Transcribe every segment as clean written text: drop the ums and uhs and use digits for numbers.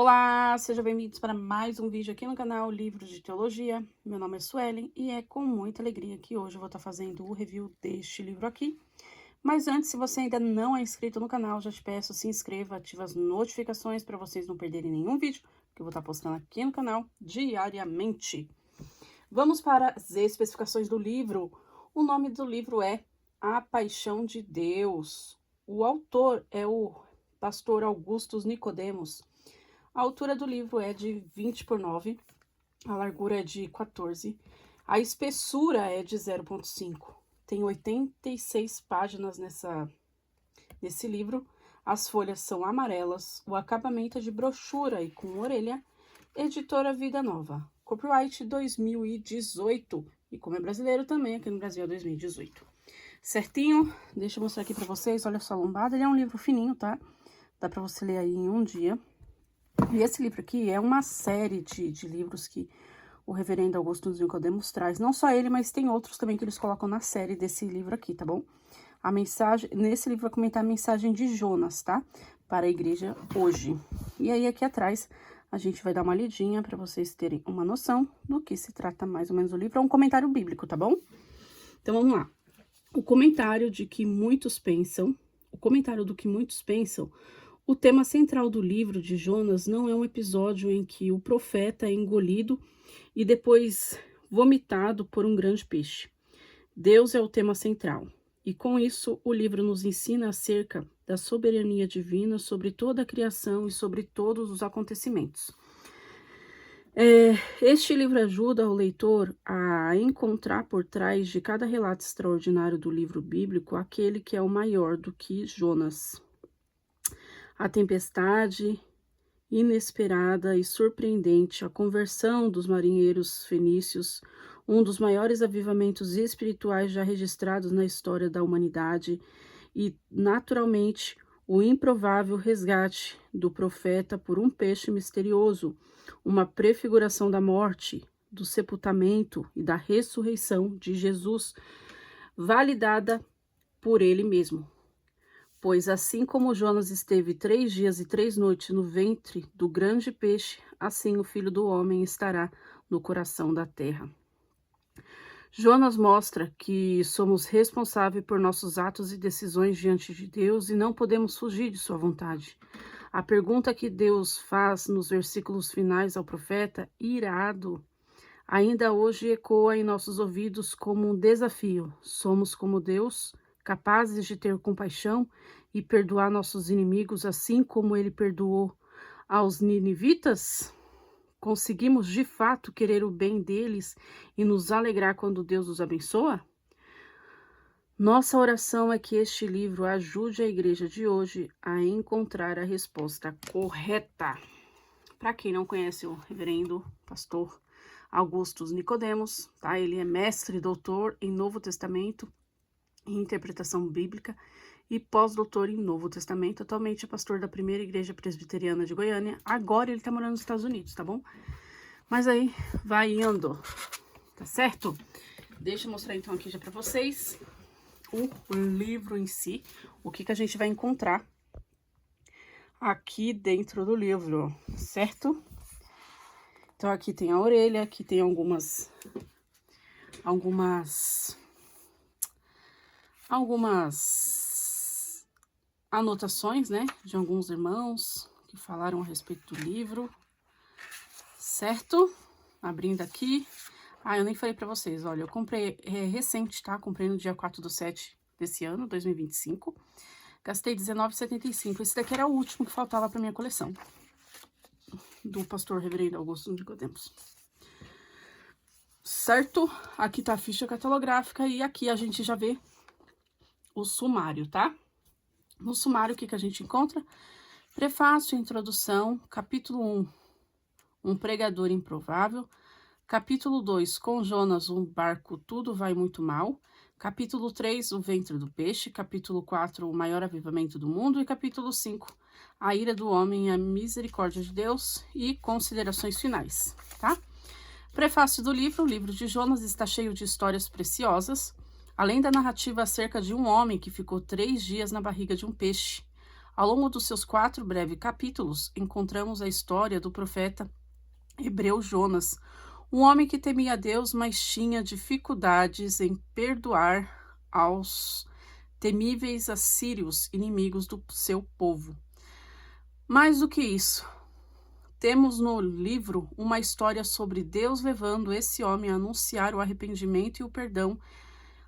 Olá, sejam bem-vindos para mais um vídeo aqui no canal Livros de Teologia. Meu nome é Suelen e é com muita alegria que hoje eu vou estar fazendo o review deste livro aqui. Mas antes, se você ainda não é inscrito no canal, já te peço, se inscreva, ative as notificações para vocês não perderem nenhum vídeo que eu vou estar postando aqui no canal diariamente. Vamos para as especificações do livro. O nome do livro é A Paixão de Deus. O autor é o pastor Augustus Nicodemos. A altura do livro é de 20 por 9, a largura é de 14, a espessura é de 0,5. Tem 86 páginas nesse livro, as folhas são amarelas, o acabamento é de brochura e com orelha, editora Vida Nova, copyright 2018, e como é brasileiro também, aqui no Brasil é 2018. Certinho? Deixa eu mostrar aqui pra vocês, olha só a lombada, ele é um livro fininho, tá? Dá pra você ler aí em um dia. E esse livro aqui é uma série de livros que o reverendo Augustus Nicodemos traz. Não só ele, mas tem outros também que eles colocam na série desse livro aqui, tá bom? A mensagem, nesse livro vai comentar a mensagem de Jonas, tá? Para a igreja hoje. E aí aqui atrás a gente vai dar uma lidinha para vocês terem uma noção do que se trata mais ou menos o livro. É um comentário bíblico, tá bom? Então vamos lá. O comentário do que muitos pensam. O tema central do livro de Jonas não é um episódio em que o profeta é engolido e depois vomitado por um grande peixe. Deus é o tema central, e com isso o livro nos ensina acerca da soberania divina sobre toda a criação e sobre todos os acontecimentos. Este livro ajuda o leitor a encontrar por trás de cada relato extraordinário do livro bíblico aquele que é o maior do que Jonas. A tempestade inesperada e surpreendente, a conversão dos marinheiros fenícios, um dos maiores avivamentos espirituais já registrados na história da humanidade, e, naturalmente, o improvável resgate do profeta por um peixe misterioso, uma prefiguração da morte, do sepultamento e da ressurreição de Jesus, validada por ele mesmo. Pois assim como Jonas esteve 3 dias e 3 noites no ventre do grande peixe, assim o Filho do Homem estará no coração da terra. Jonas mostra que somos responsáveis por nossos atos e decisões diante de Deus e não podemos fugir de sua vontade. A pergunta que Deus faz nos versículos finais ao profeta, irado, ainda hoje ecoa em nossos ouvidos como um desafio. Somos como Deus, capazes de ter compaixão e perdoar nossos inimigos, assim como ele perdoou aos ninivitas? Conseguimos de fato querer o bem deles e nos alegrar quando Deus os abençoa? Nossa oração é que este livro ajude a igreja de hoje a encontrar a resposta correta. Para quem não conhece o reverendo pastor Augustus Nicodemos, tá? Ele é mestre e doutor em Novo Testamento, em interpretação bíblica e pós-doutor em Novo Testamento. Atualmente é pastor da Primeira Igreja Presbiteriana de Goiânia. Agora ele tá morando nos Estados Unidos, tá bom? Mas aí vai indo, tá certo? Deixa eu mostrar então aqui já pra vocês o livro em si, o que a gente vai encontrar aqui dentro do livro, certo? Então aqui tem a orelha, aqui tem algumas anotações, né, de alguns irmãos que falaram a respeito do livro, certo? Abrindo aqui. Eu nem falei pra vocês, olha, eu comprei recente, tá? Comprei no dia 4/7 desse ano, 2025. Gastei R$19,75. Esse daqui era o último que faltava pra minha coleção, do pastor reverendo Augusto Nicodemos. Certo? Aqui tá a ficha catalográfica e aqui a gente já vê o sumário, tá? No sumário, o que a gente encontra? Prefácio, introdução, capítulo 1, um pregador improvável, capítulo 2, com Jonas, um barco, tudo vai muito mal, capítulo 3, o ventre do peixe, capítulo 4, o maior avivamento do mundo, e capítulo 5, a ira do homem e a misericórdia de Deus, e considerações finais, tá? Prefácio do livro, o livro de Jonas está cheio de histórias preciosas, além da narrativa acerca de um homem que ficou 3 dias na barriga de um peixe. Ao longo dos seus 4 breves capítulos, encontramos a história do profeta hebreu Jonas, um homem que temia a Deus, mas tinha dificuldades em perdoar aos temíveis assírios, inimigos do seu povo. Mais do que isso, temos no livro uma história sobre Deus levando esse homem a anunciar o arrependimento e o perdão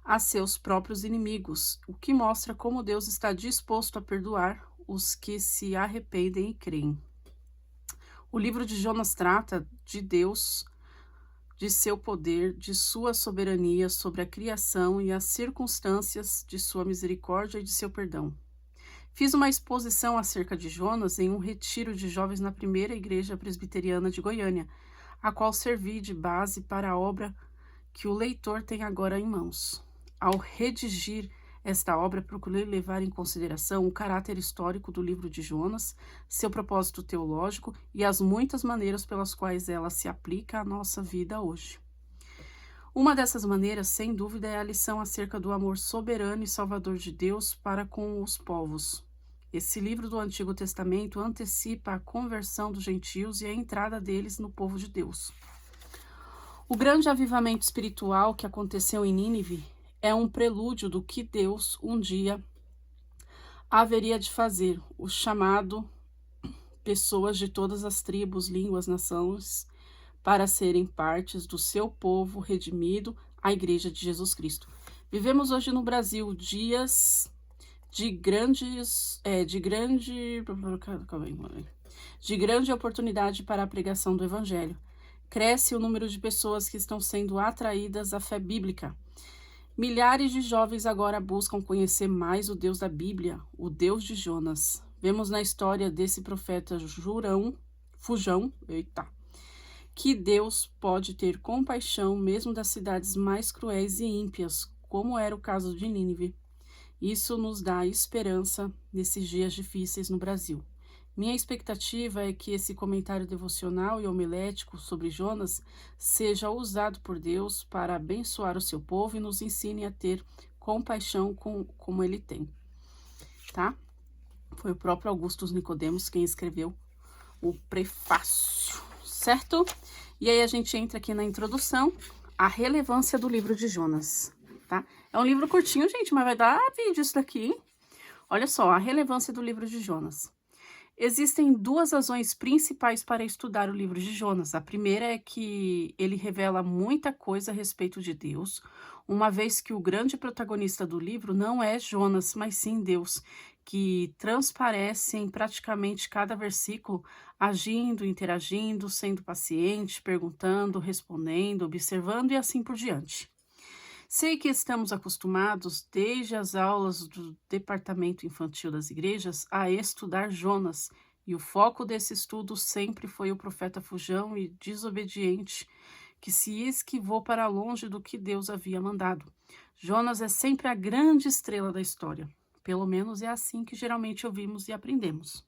a seus próprios inimigos, o que mostra como Deus está disposto a perdoar os que se arrependem e creem. O livro de Jonas trata de Deus, de seu poder, de sua soberania sobre a criação e as circunstâncias, de sua misericórdia e de seu perdão. Fiz uma exposição acerca de Jonas em um retiro de jovens na primeira igreja presbiteriana de Goiânia, a qual servi de base para a obra que o leitor tem agora em mãos. Ao redigir esta obra, procurei levar em consideração o caráter histórico do livro de Jonas, seu propósito teológico e as muitas maneiras pelas quais ela se aplica à nossa vida hoje. Uma dessas maneiras, sem dúvida, é a lição acerca do amor soberano e salvador de Deus para com os povos. Esse livro do Antigo Testamento antecipa a conversão dos gentios e a entrada deles no povo de Deus. O grande avivamento espiritual que aconteceu em Nínive é um prelúdio do que Deus um dia haveria de fazer, o chamado pessoas de todas as tribos, línguas, nações, para serem partes do seu povo redimido, a Igreja de Jesus Cristo. Vivemos hoje no Brasil dias de grande oportunidade para a pregação do Evangelho. Cresce o número de pessoas que estão sendo atraídas à fé bíblica. Milhares de jovens agora buscam conhecer mais o Deus da Bíblia, o Deus de Jonas. Vemos na história desse profeta Fujão, que Deus pode ter compaixão mesmo das cidades mais cruéis e ímpias, como era o caso de Nínive. Isso nos dá esperança nesses dias difíceis no Brasil. Minha expectativa é que esse comentário devocional e homilético sobre Jonas seja usado por Deus para abençoar o seu povo e nos ensine a ter compaixão como ele tem. Tá? Foi o próprio Augustus Nicodemos quem escreveu o prefácio, certo? E aí a gente entra aqui na introdução, a relevância do livro de Jonas, tá? É um livro curtinho, gente, mas vai dar vídeo isso daqui, hein? Olha só, a relevância do livro de Jonas. Existem 2 razões principais para estudar o livro de Jonas. A primeira é que ele revela muita coisa a respeito de Deus, uma vez que o grande protagonista do livro não é Jonas, mas sim Deus, que transparece em praticamente cada versículo, agindo, interagindo, sendo paciente, perguntando, respondendo, observando e assim por diante. Sei que estamos acostumados, desde as aulas do departamento infantil das igrejas, a estudar Jonas, e o foco desse estudo sempre foi o profeta fujão e desobediente, que se esquivou para longe do que Deus havia mandado. Jonas é sempre a grande estrela da história. Pelo menos é assim que geralmente ouvimos e aprendemos.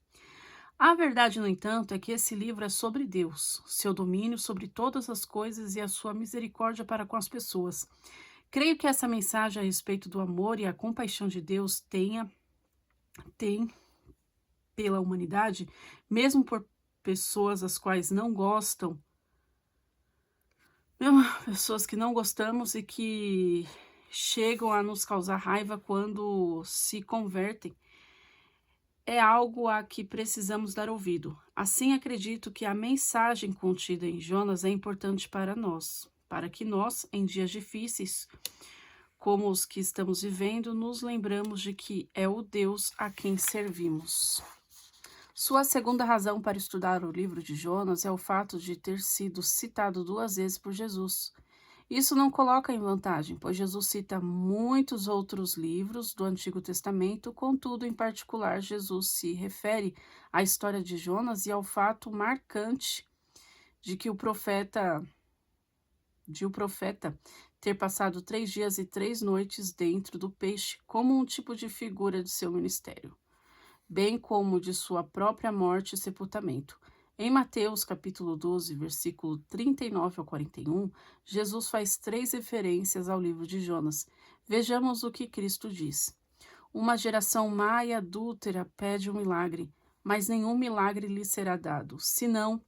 A verdade, no entanto, é que esse livro é sobre Deus, seu domínio sobre todas as coisas e a sua misericórdia para com as pessoas. Creio que essa mensagem a respeito do amor e a compaixão de Deus tem pela humanidade, mesmo por pessoas as quais não gostam, mesmo pessoas que não gostamos e que chegam a nos causar raiva quando se convertem, é algo a que precisamos dar ouvido. Assim, acredito que a mensagem contida em Jonas é importante para nós, para que nós, em dias difíceis, como os que estamos vivendo, nos lembramos de que é o Deus a quem servimos. Sua segunda razão para estudar o livro de Jonas é o fato de ter sido citado 2 vezes por Jesus. Isso não coloca em vantagem, pois Jesus cita muitos outros livros do Antigo Testamento, contudo, em particular, Jesus se refere à história de Jonas e ao fato marcante de que o profeta ter passado 3 dias e 3 noites dentro do peixe como um tipo de figura de seu ministério, bem como de sua própria morte e sepultamento. Em Mateus capítulo 12, versículo 39 ao 41, Jesus faz 3 referências ao livro de Jonas. Vejamos o que Cristo diz. Uma geração má e adúltera pede um milagre, mas nenhum milagre lhe será dado, senão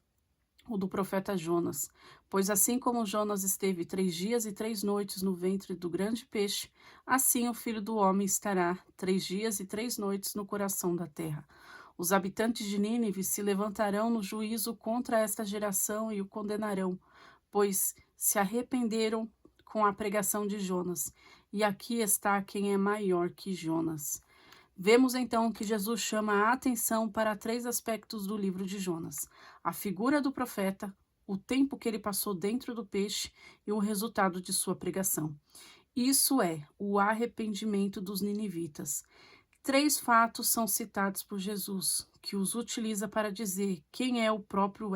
o do profeta Jonas. Pois assim como Jonas esteve 3 dias e 3 noites no ventre do grande peixe, assim o Filho do Homem estará 3 dias e 3 noites no coração da terra. Os habitantes de Nínive se levantarão no juízo contra esta geração e o condenarão, pois se arrependeram com a pregação de Jonas. E aqui está quem é maior que Jonas. Vemos então que Jesus chama a atenção para 3 aspectos do livro de Jonas: a figura do profeta, o tempo que ele passou dentro do peixe e o resultado de sua pregação. Isso é o arrependimento dos ninivitas. 3 fatos são citados por Jesus, que os utiliza para dizer quem é o próprio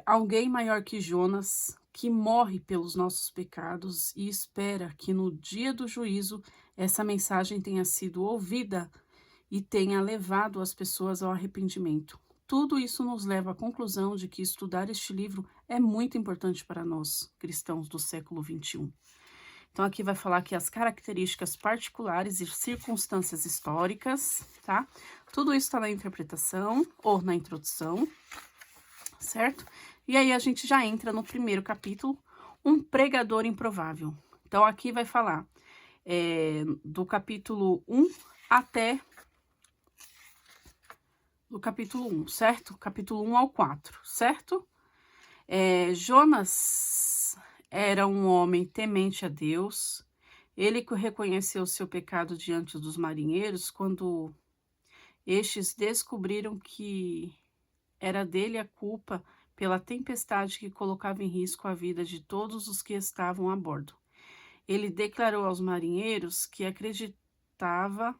alguém maior que Jonas, que morre pelos nossos pecados e espera que no dia do juízo essa mensagem tenha sido ouvida e tenha levado as pessoas ao arrependimento. Tudo isso nos leva à conclusão de que estudar este livro é muito importante para nós, cristãos do século XXI. Então, aqui vai falar que as características particulares e circunstâncias históricas, tá? Tudo isso está na interpretação ou na introdução, certo? E aí a gente já entra no primeiro capítulo, um pregador improvável. Então, aqui vai falar do capítulo 1 até do capítulo 1, certo? Capítulo 1 ao 4, certo? Jonas era um homem temente a Deus. Ele que reconheceu seu pecado diante dos marinheiros quando estes descobriram que era dele a culpa pela tempestade que colocava em risco a vida de todos os que estavam a bordo. Ele declarou aos marinheiros que acreditava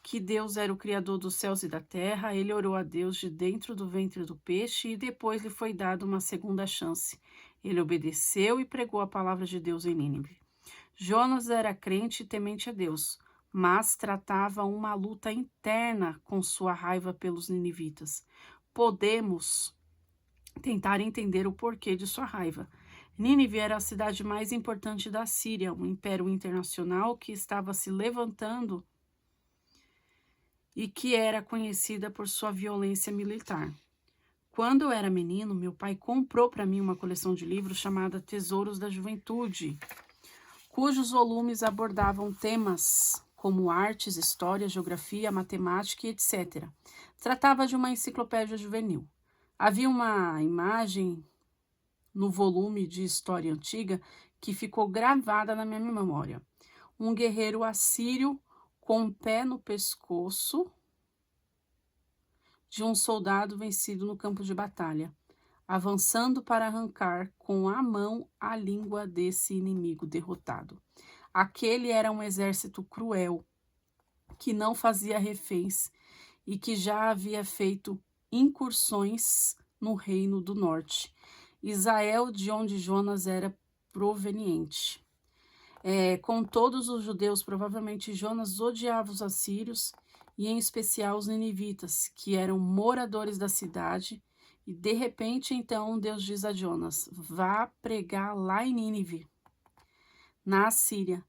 que Deus era o Criador dos céus e da terra. Ele orou a Deus de dentro do ventre do peixe e depois lhe foi dada uma segunda chance. Ele obedeceu e pregou a palavra de Deus em Nínive. Jonas era crente e temente a Deus, mas tratava uma luta interna com sua raiva pelos ninivitas. Podemos tentar entender o porquê de sua raiva. Nínive era a cidade mais importante da Síria, um império internacional que estava se levantando e que era conhecida por sua violência militar. Quando eu era menino, meu pai comprou para mim uma coleção de livros chamada Tesouros da Juventude, cujos volumes abordavam temas como artes, história, geografia, matemática e etc. Tratava de uma enciclopédia juvenil. Havia uma imagem no volume de história antiga que ficou gravada na minha memória. Um guerreiro assírio com um pé no pescoço de um soldado vencido no campo de batalha, avançando para arrancar com a mão a língua desse inimigo derrotado. Aquele era um exército cruel, que não fazia reféns e que já havia feito incursões no reino do norte, Israel, de onde Jonas era proveniente. Com todos os judeus, provavelmente Jonas odiava os assírios e em especial os ninivitas, que eram moradores da cidade. E de repente, então, Deus diz a Jonas: vá pregar lá em Nínive, na Assíria.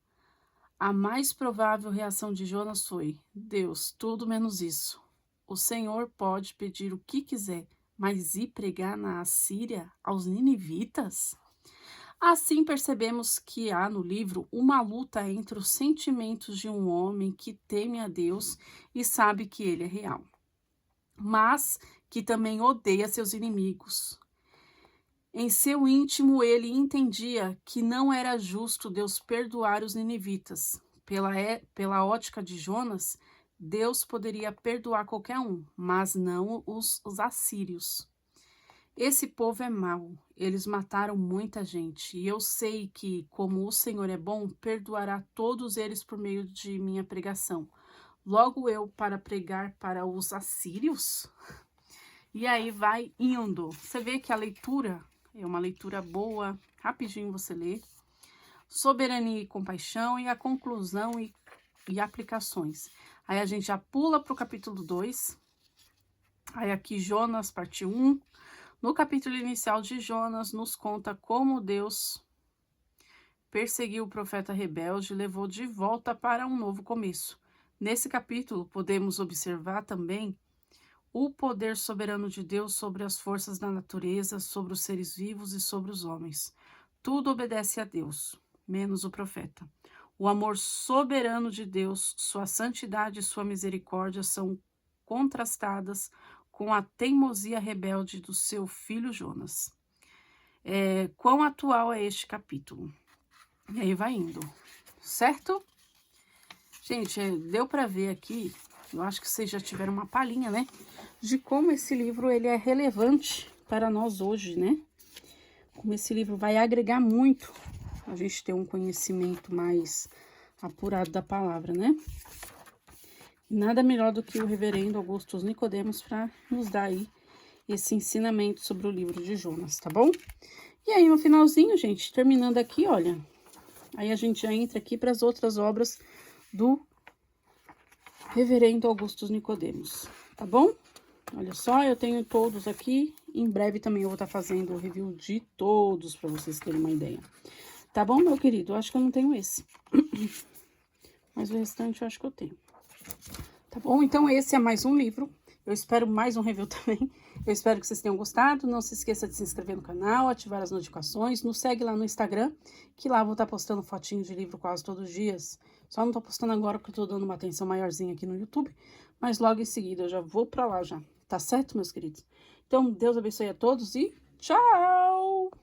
A mais provável reação de Jonas foi: Deus, tudo menos isso. O Senhor pode pedir o que quiser, mas ir pregar na Assíria aos ninivitas? Assim percebemos que há no livro uma luta entre os sentimentos de um homem que teme a Deus e sabe que ele é real, mas que também odeia seus inimigos. Em seu íntimo, ele entendia que não era justo Deus perdoar os ninivitas. Pela ótica de Jonas, Deus poderia perdoar qualquer um, mas não os assírios. Esse povo é mau, eles mataram muita gente, e eu sei que, como o Senhor é bom, perdoará todos eles por meio de minha pregação. Logo eu para pregar para os assírios? E aí vai indo. Você vê que a leitura é uma leitura boa, rapidinho você lê. Soberania e compaixão, e a conclusão e aplicações. Aí a gente já pula para o capítulo 2. Aí aqui Jonas, parte 1. No capítulo inicial de Jonas, nos conta como Deus perseguiu o profeta rebelde e levou de volta para um novo começo. Nesse capítulo, podemos observar também o poder soberano de Deus sobre as forças da natureza, sobre os seres vivos e sobre os homens. Tudo obedece a Deus, menos o profeta. O amor soberano de Deus, sua santidade e sua misericórdia são contrastadas com a teimosia rebelde do seu filho Jonas. Quão atual é este capítulo? E aí vai indo, certo? Gente, deu para ver aqui, eu acho que vocês já tiveram uma palhinha, né? De como esse livro ele é relevante para nós hoje, né? Como esse livro vai agregar muito a gente ter um conhecimento mais apurado da palavra, né? Nada melhor do que o reverendo Augustus Nicodemos para nos dar aí esse ensinamento sobre o livro de Jonas, tá bom? E aí no finalzinho, gente, terminando aqui, olha, aí a gente já entra aqui para as outras obras do reverendo Augustus Nicodemos, tá bom? Olha só, eu tenho todos aqui, em breve também eu vou estar fazendo o review de todos para vocês terem uma ideia. Tá bom, meu querido? Eu acho que eu não tenho esse. Mas o restante eu acho que eu tenho. Tá bom? Então esse é mais um livro. Eu espero mais um review também. Eu espero que vocês tenham gostado. Não se esqueça de se inscrever no canal, ativar as notificações. Nos segue lá no Instagram, que lá eu vou estar postando fotinhos de livro quase todos os dias. Só não tô postando agora porque eu tô dando uma atenção maiorzinha aqui no YouTube. Mas logo em seguida eu já vou pra lá já. Tá certo, meus queridos? Então, Deus abençoe a todos e tchau!